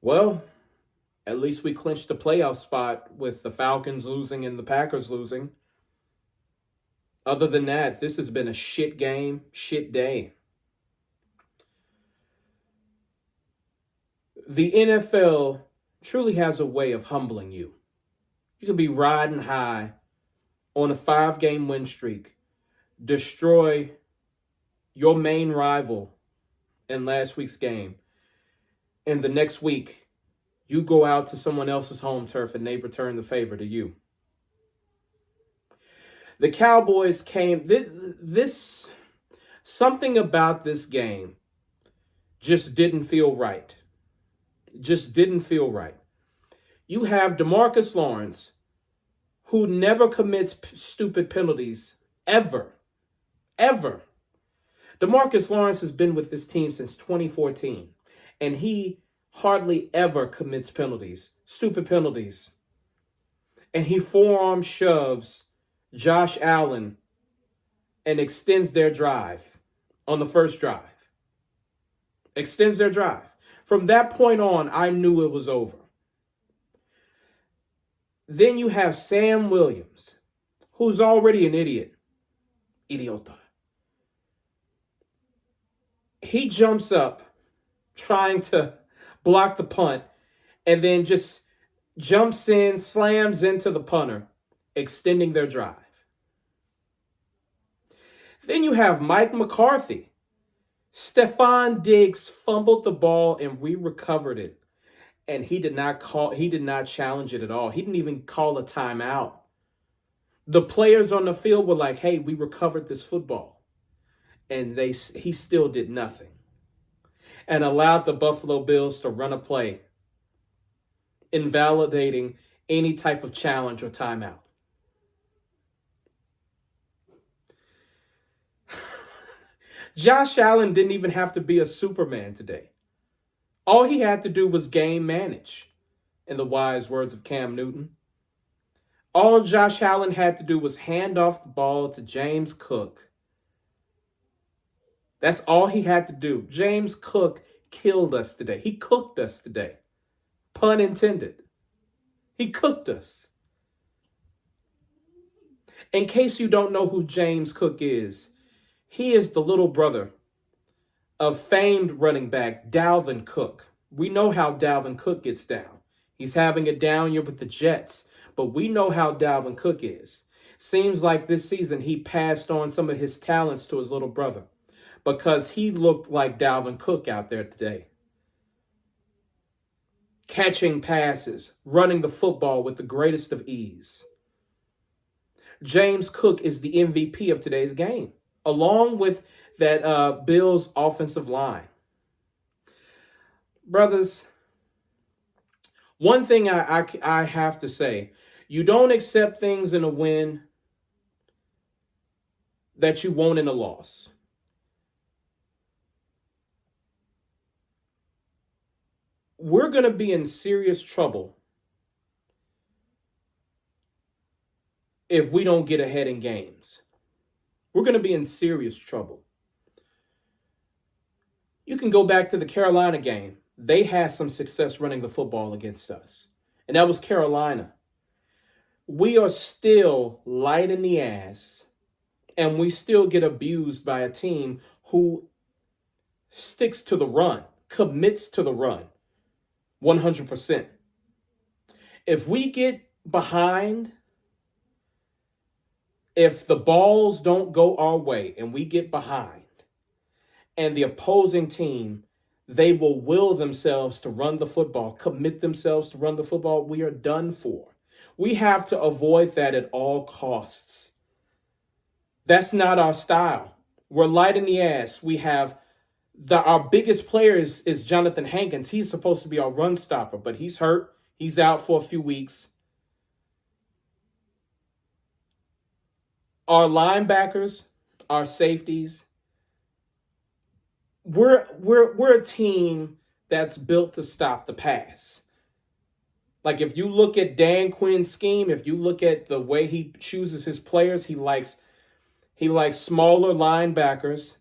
Well, at least we clinched the playoff spot with the Falcons losing and the Packers losing. Other than that, this has been a shit game, shit day. The NFL truly has a way of humbling you. You can be riding high on a 5-game win streak, destroy your main rival in last week's game, and the next week you go out to someone else's home turf and they return the favor to you. The Cowboys came, this something about this game just didn't feel right. Just didn't feel right. You have DeMarcus Lawrence, who never commits stupid penalties, ever. DeMarcus Lawrence has been with this team since 2014, and he hardly ever commits penalties, stupid penalties. And he forearm shoves Josh Allen and extends their drive on the first drive. Extends their drive. From that point on, I knew it was over. Then you have Sam Williams, who's already an idiot. Idiota. He jumps up trying to block the punt and then just jumps in, slams into the punter, extending their drive. Then you have Mike McCarthy. Stephon Diggs fumbled the ball and we recovered it. And he did not challenge it at all. He didn't even call a timeout. The players on the field were like, hey, we recovered this football. And he still did nothing. And allowed the Buffalo Bills to run a play, invalidating any type of challenge or timeout. Josh Allen didn't even have to be a Superman today. All he had to do was game manage, in the wise words of Cam Newton. All Josh Allen had to do was hand off the ball to James Cook. That's all he had to do. James Cook killed us today. He cooked us today. Pun intended. He cooked us. In case you don't know who James Cook is, he is the little brother of famed running back Dalvin Cook. We know how Dalvin Cook gets down. He's having a down year with the Jets, but we know how Dalvin Cook is. Seems like this season he passed on some of his talents to his little brother because he looked like Dalvin Cook out there today. Catching passes, running the football with the greatest of ease. James Cook is the MVP of today's game, along with that Bills offensive line. Brothers, one thing I have to say, you don't accept things in a win that you won't in a loss. We're going to be in serious trouble if we don't get ahead in games. We're going to be in serious trouble. You can go back to the Carolina game. They had some success running the football against us, and that was Carolina. We are still light in the ass, and we still get abused by a team who sticks to the run, commits to the run 100%. If we get behind, if the balls don't go our way and we get behind, and the opposing team, they will will themselves to run the football, commit themselves to run the football, we are done for. We have to avoid that at all costs. That's not our style. We're light in the ass. We have our biggest player is Jonathan Hankins. He's supposed to be our run stopper, but he's hurt. He's out for a few weeks. Our linebackers, our safeties, we're a team that's built to stop the pass. Like if you look at Dan Quinn's scheme, if you look at the way he chooses his players, he likes smaller linebackers.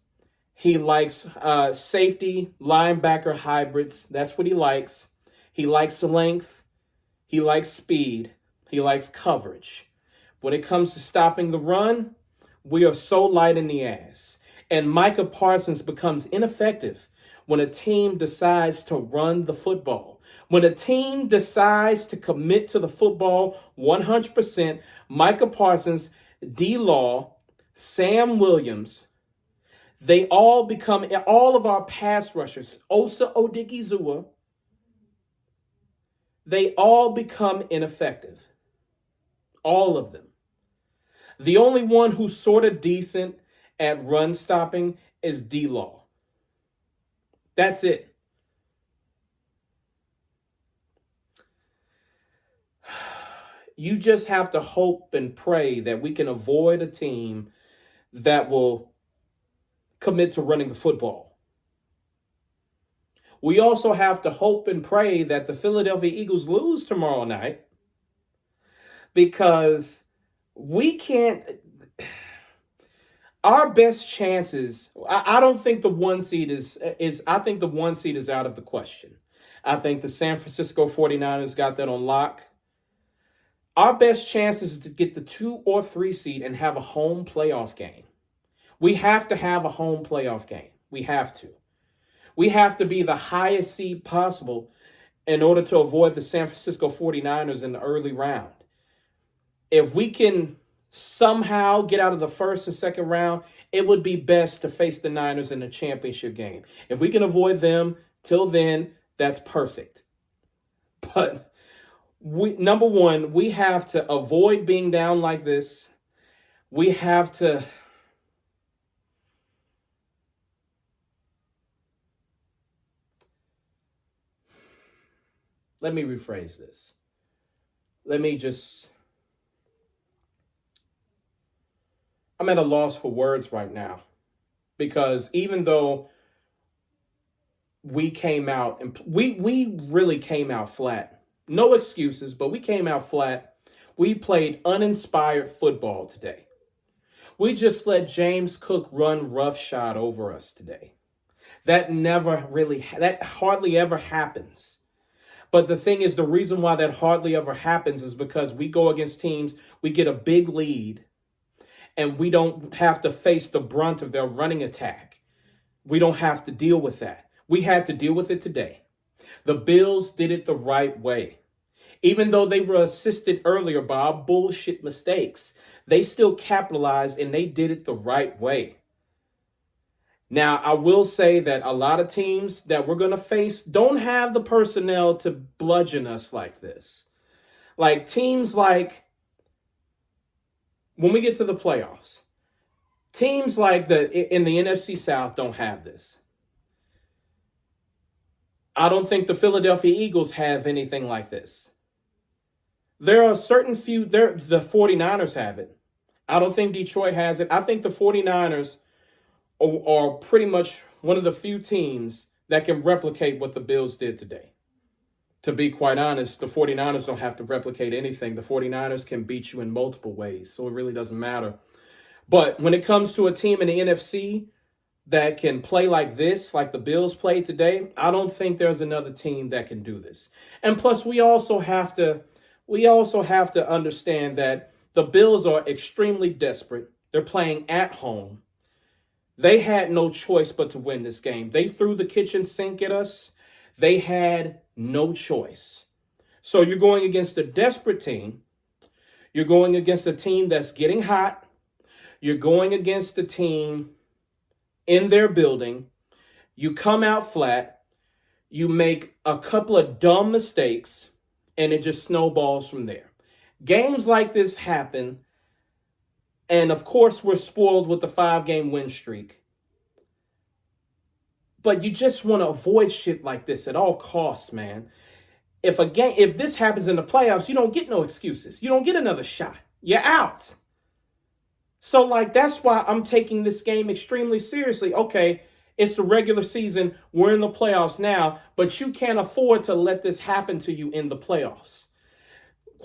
He likes safety linebacker hybrids. That's what he likes. He likes length. He likes speed. He likes coverage. When it comes to stopping the run, we are so light in the ass. And Micah Parsons becomes ineffective when a team decides to run the football. When a team decides to commit to the football 100%, Micah Parsons, D-Law, Sam Williams, they all become, all of our pass rushers, Osa Odigizua, they all become ineffective. All of them. The only one who's sort of decent at run stopping is D-Law. That's it. You just have to hope and pray that we can avoid a team that will commit to running the football. We also have to hope and pray that the Philadelphia Eagles lose tomorrow night, because we can't. Our best chances, I don't think the one seed is I think the one seed is out of the question. I think the San Francisco 49ers got that on lock. Our best chance is to get the 2 or 3 seed and have a home playoff game. We have to have a home playoff game. We have to. We have to be the highest seed possible in order to avoid the San Francisco 49ers in the early round. If we can somehow get out of the first and second round, it would be best to face the Niners in the championship game. If we can avoid them till then, that's perfect. But number one, we have to avoid being down like this. We have to let me rephrase this. I'm at a loss for words right now, because even though we came out and we really came out flat. No excuses, but we came out flat. We played uninspired football today. We just let James Cook run roughshod over us today. That hardly ever happens. But the thing is, the reason why that hardly ever happens is because we go against teams, we get a big lead, and we don't have to face the brunt of their running attack. We don't have to deal with that. We had to deal with it today. The Bills did it the right way. Even though they were assisted earlier by our bullshit mistakes, they still capitalized and they did it the right way. Now, I will say that a lot of teams that we're going to face don't have the personnel to bludgeon us like this. Like teams like, when we get to the playoffs, teams like in the NFC South don't have this. I don't think the Philadelphia Eagles have anything like this. There are certain few, the 49ers have it. I don't think Detroit has it. I think the 49ers are pretty much one of the few teams that can replicate what the Bills did today. To be quite honest, the 49ers don't have to replicate anything. The 49ers can beat you in multiple ways, so it really doesn't matter. But when it comes to a team in the NFC that can play like this, like the Bills played today, I don't think there's another team that can do this. And plus, we also have to understand that the Bills are extremely desperate. They're playing at home. They had no choice but to win this game. They threw the kitchen sink at us. They had no choice. So you're going against a desperate team. You're going against a team that's getting hot. You're going against a team in their building. You come out flat. You make a couple of dumb mistakes, and it just snowballs from there. Games like this happen. And of course, we're spoiled with the 5-game win streak. But you just want to avoid shit like this at all costs, man. If this happens in the playoffs, you don't get no excuses. You don't get another shot. You're out. So, that's why I'm taking this game extremely seriously. Okay, it's the regular season. We're in the playoffs now, but you can't afford to let this happen to you in the playoffs.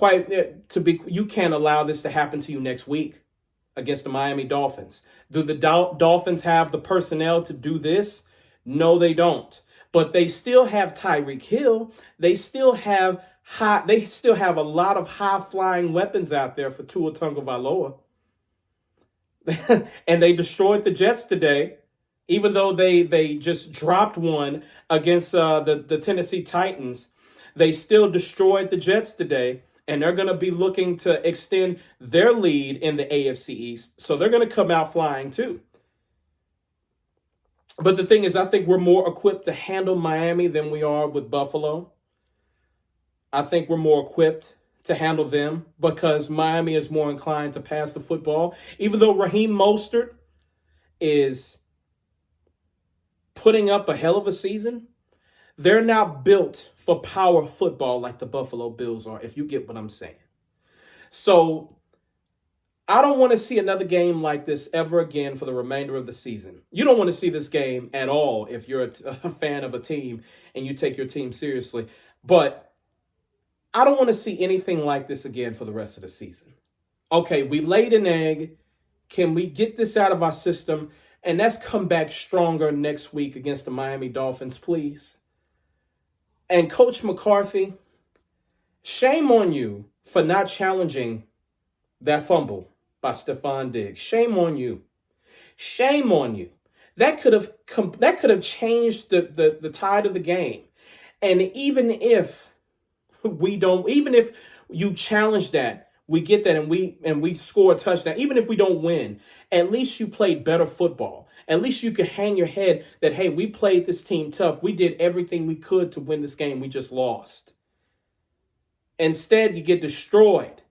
You can't allow this to happen to you next week against the Miami Dolphins. Do the Dolphins have the personnel to do this? No, they don't. But they still have Tyreek Hill. They still have a lot of high flying weapons out there for Tua Tagovailoa. And they destroyed the Jets today, even though they just dropped one against the Tennessee Titans. They still destroyed the Jets today, and they're going to be looking to extend their lead in the AFC East. So they're going to come out flying too. But the thing is, I think we're more equipped to handle Miami than we are with Buffalo. I think we're more equipped to handle them because Miami is more inclined to pass the football. Even though Raheem Mostert is putting up a hell of a season, they're not built for power football like the Buffalo Bills are, if you get what I'm saying. So I don't want to see another game like this ever again for the remainder of the season. You don't want to see this game at all if you're a fan of a team and you take your team seriously. But I don't want to see anything like this again for the rest of the season. Okay, we laid an egg. Can we get this out of our system? And let's come back stronger next week against the Miami Dolphins, please. And Coach McCarthy, shame on you for not challenging that fumble by Stephon Diggs. Shame on you. Shame on you. That could have changed the tide of the game. And even if you challenge that, we get that and we score a touchdown. Even if we don't win, at least you played better football. At least you could hang your head that, hey, we played this team tough. We did everything we could to win this game. We just lost. Instead, you get destroyed.